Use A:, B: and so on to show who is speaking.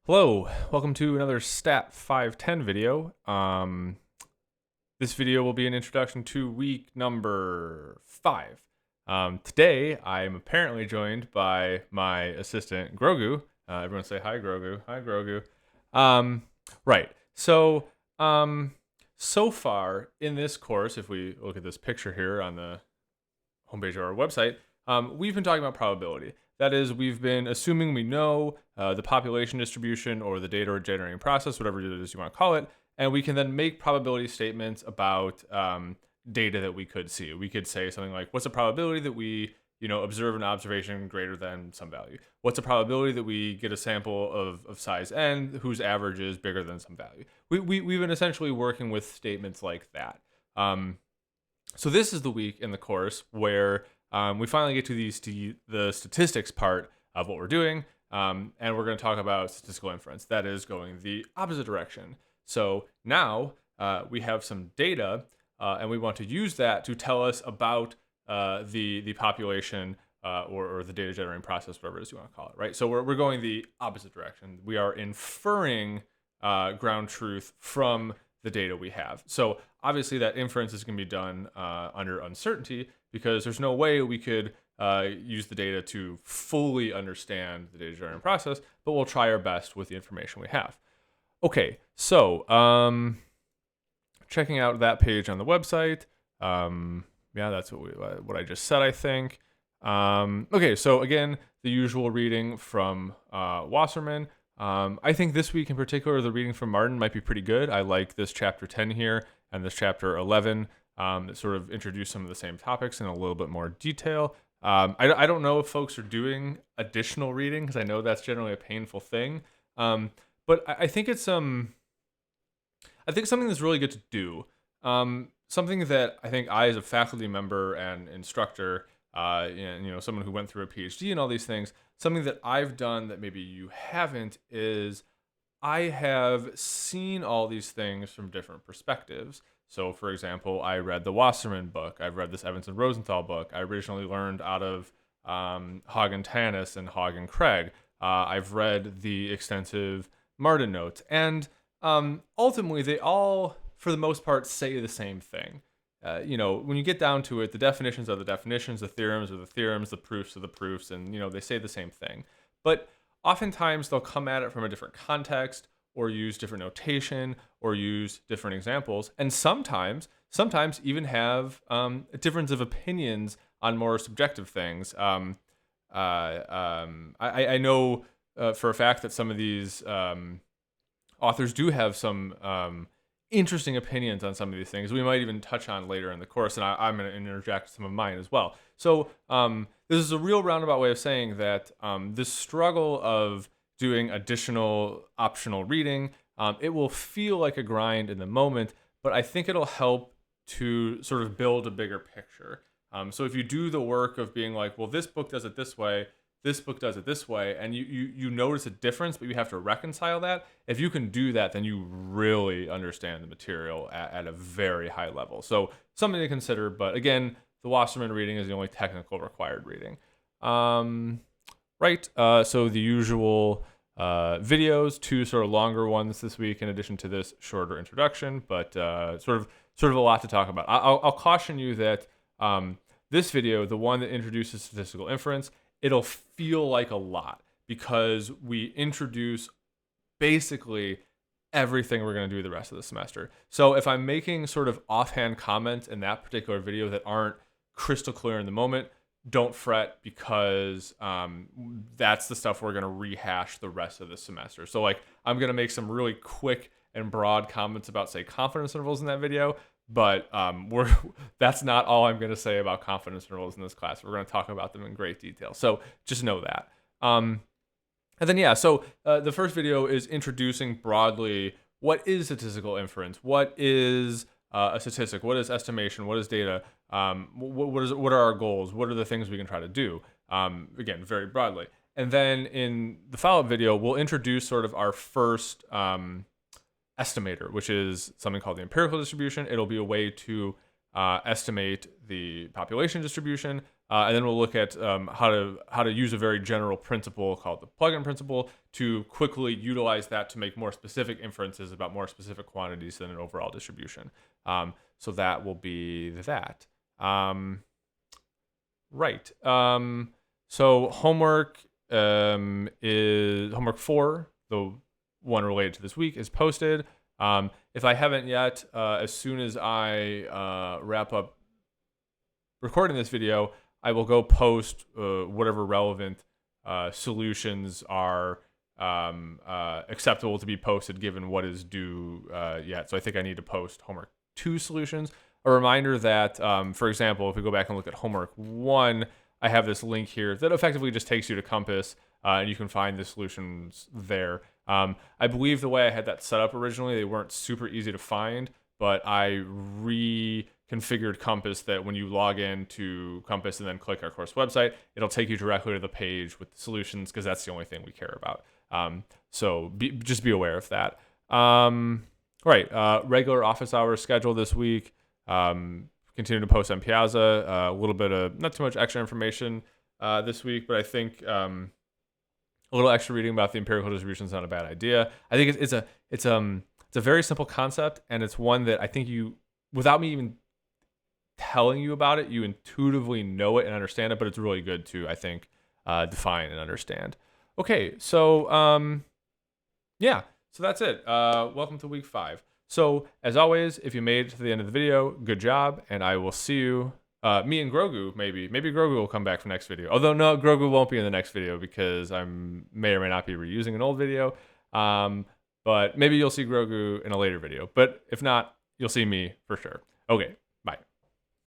A: Hello, welcome to another Stat 510 video. This video will be an introduction to week number 5. Today, I'm apparently joined by my assistant, Grogu. Everyone say hi, Grogu. Hi, Grogu. Right. So far in this course, if we look at this picture here on the homepage of our website, we've been talking about probability. That is, we've been assuming we know the population distribution or the data generating process, whatever it is you want to call it, and we can then make probability statements about data that we could see. We could say something like, what's the probability that we observe an observation greater than some value? What's the probability that we get a sample of size n whose average is bigger than some value? We've been essentially working with statements like that. So this is the week in the course where we finally get to the statistics part of what we're doing, and we're going to talk about statistical inference. That is going the opposite direction. So now we have some data, and we want to use that to tell us about the population or the data generating process, whatever it is you want to call it, right? So we're going the opposite direction. We are inferring ground truth from the data we have. So obviously that inference is going to be done under uncertainty because there's no way we could use the data to fully understand the data generating process, but we'll try our best with the information we have. Okay, so checking out that page on the website. Yeah, that's what I just said, I think. Okay, so again, the usual reading from Wasserman. I think this week in particular, the reading from Martin might be pretty good. I like this chapter 10 here and this chapter 11 that sort of introduce some of the same topics in a little bit more detail. I don't know if folks are doing additional reading because I know that's generally a painful thing. But I think it's something that's really good to do. Something that I think I, as a faculty member and instructor, and someone who went through a PhD and all these things, something that I've done that maybe you haven't is I have seen all these things from different perspectives. So, for example, I read the Wasserman book. I've read this Evans and Rosenthal book. I originally learned out of Hogg and Tanis and Hogg and Craig. I've read the extensive Martin notes. And ultimately, they all, for the most part, say the same thing. When you get down to it, the definitions are the definitions, the theorems are the theorems, the proofs are the proofs, and, they say the same thing. But oftentimes they'll come at it from a different context or use different notation or use different examples. And sometimes even have a difference of opinions on more subjective things. I know for a fact that some of these authors do have some interesting opinions on some of these things we might even touch on later in the course, and I'm going to interject some of mine as well. So this is a real roundabout way of saying that this struggle of doing additional optional reading, it will feel like a grind in the moment, but I think it'll help to sort of build a bigger picture. So if you do the work of being like, well, this book does it this way, this book does it this way, and you notice a difference, but you have to reconcile that. If you can do that, then you really understand the material at a very high level. So something to consider, but again, the Wasserman reading is the only technical required reading. Right, so the usual videos, 2 sort of longer ones this week in addition to this shorter introduction, but sort of a lot to talk about. I'll caution you that this video, the one that introduces statistical inference, it'll feel like a lot because we introduce basically everything we're going to do the rest of the semester. So if I'm making sort of offhand comments in that particular video that aren't crystal clear in the moment, don't fret because that's the stuff we're going to rehash the rest of the semester. So like I'm going to make some really quick and broad comments about, say, confidence intervals in that video, but that's not all I'm going to say about confidence intervals in this class. We're going to talk about them in great detail. So just know that. And then, yeah, so the first video is introducing broadly what is statistical inference, what is a statistic, what is estimation, what is data, what are our goals, what are the things we can try to do, again, very broadly. And then in the follow-up video, we'll introduce sort of our first estimator, which is something called the empirical distribution. It'll be a way to estimate the population distribution. and then we'll look at how to use a very general principle called the plugin principle to quickly utilize that to make more specific inferences about more specific quantities than an overall distribution. So that will be that. Right. So homework is homework 4, the one related to this week, is posted. If I haven't yet, as soon as I wrap up recording this video, I will go post whatever relevant solutions are acceptable to be posted given what is due yet. So I think I need to post homework 2 solutions. A reminder that, for example, if we go back and look at homework 1, I have this link here that effectively just takes you to Compass, and you can find the solutions there. I believe the way I had that set up originally, they weren't super easy to find, but I reconfigured Compass that when you log in to Compass and then click our course website, it'll take you directly to the page with the solutions because that's the only thing we care about. So just be aware of that. Right, regular office hours schedule this week. Continue to post on Piazza. A little bit of not too much extra information this week, but I think a little extra reading about the empirical distribution is not a bad idea. I think it's a very simple concept, and it's one that I think you, without me even telling you about it, you intuitively know it and understand it. But it's really good to, I think, define and understand. Okay, so yeah, so that's it. Welcome to week 5. So, as always, if you made it to the end of the video, good job, and I will see you, me and Grogu, maybe Grogu will come back for next video. Although, no, Grogu won't be in the next video because I may or may not be reusing an old video, but maybe you'll see Grogu in a later video. But if not, you'll see me for sure. Okay,